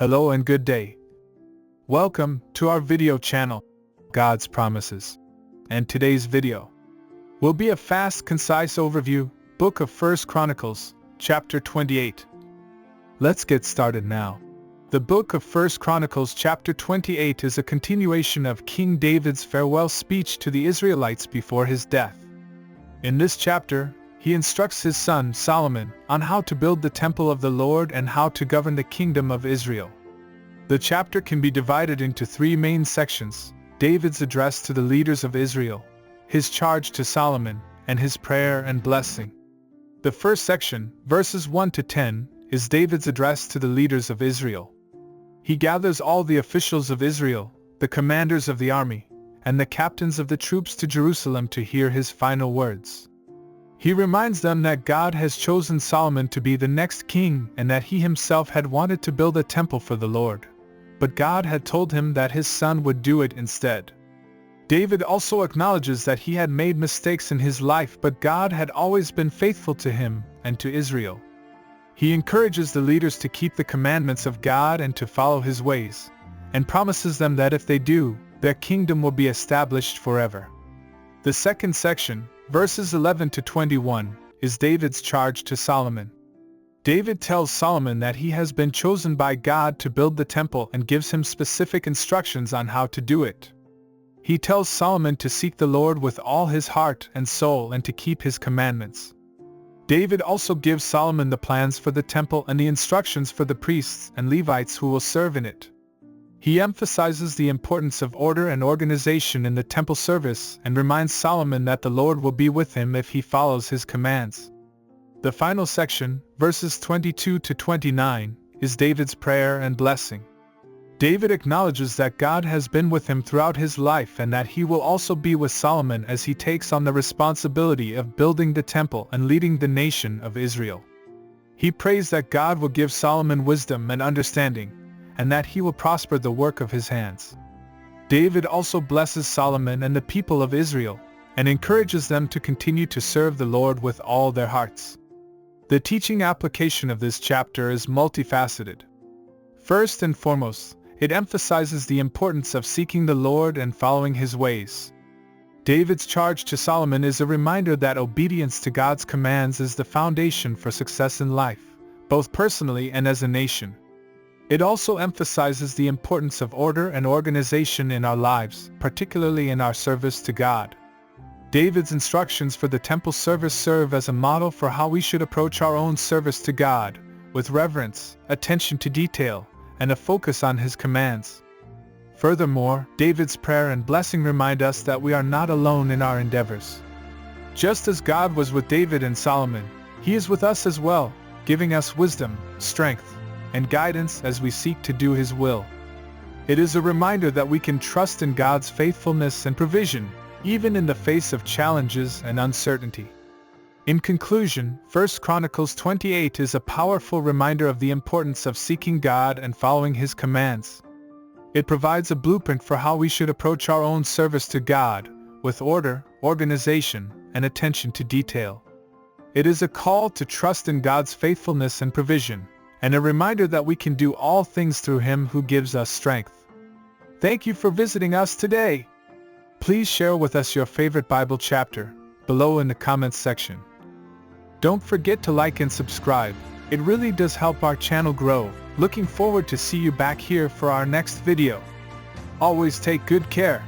Hello and good day. Welcome to our video channel, God's Promises. And today's video will be a fast, concise overview, book of 1 Chronicles, Chapter 28. Let's get started now. The book of 1 Chronicles Chapter 28 is a continuation of King David's farewell speech to the Israelites before his death. In this chapter, he instructs his son Solomon on how to build the temple of the Lord and how to govern the kingdom of Israel. The chapter can be divided into three main sections: David's address to the leaders of Israel, his charge to Solomon, and his prayer and blessing. The first section, verses 1 to 10, is David's address to the leaders of Israel. He gathers all the officials of Israel, the commanders of the army, and the captains of the troops to Jerusalem to hear his final words. He reminds them that God has chosen Solomon to be the next king and that he himself had wanted to build a temple for the Lord, but God had told him that his son would do it instead. David also acknowledges that he had made mistakes in his life, but God had always been faithful to him and to Israel. He encourages the leaders to keep the commandments of God and to follow his ways, and promises them that if they do, their kingdom will be established forever. The second section, verses 11 to 21, is David's charge to Solomon. David tells Solomon that he has been chosen by God to build the temple and gives him specific instructions on how to do it. He tells Solomon to seek the Lord with all his heart and soul and to keep his commandments. David also gives Solomon the plans for the temple and the instructions for the priests and Levites who will serve in it. He emphasizes the importance of order and organization in the temple service and reminds Solomon that the Lord will be with him if he follows his commands. The final section, verses 22 to 29, is David's prayer and blessing. David acknowledges that God has been with him throughout his life and that he will also be with Solomon as he takes on the responsibility of building the temple and leading the nation of Israel. He prays that God will give Solomon wisdom and understanding, and that he will prosper the work of his hands. David also blesses Solomon and the people of Israel, and encourages them to continue to serve the Lord with all their hearts. The teaching application of this chapter is multifaceted. First and foremost, it emphasizes the importance of seeking the Lord and following his ways. David's charge to Solomon is a reminder that obedience to God's commands is the foundation for success in life, both personally and as a nation. It also emphasizes the importance of order and organization in our lives, particularly in our service to God. David's instructions for the temple service serve as a model for how we should approach our own service to God, with reverence, attention to detail, and a focus on his commands. Furthermore, David's prayer and blessing remind us that we are not alone in our endeavors. Just as God was with David and Solomon, he is with us as well, giving us wisdom, strength, and guidance as we seek to do his will. It is a reminder that we can trust in God's faithfulness and provision, even in the face of challenges and uncertainty. In conclusion, 1 Chronicles 28 is a powerful reminder of the importance of seeking God and following his commands. It provides a blueprint for how we should approach our own service to God, with order, organization, and attention to detail. It is a call to trust in God's faithfulness and provision, and a reminder that we can do all things through him who gives us strength. Thank you for visiting us today. Please share with us your favorite Bible chapter below in the comments section. Don't forget to like and subscribe. It really does help our channel grow. Looking forward to see you back here for our next video. Always take good care.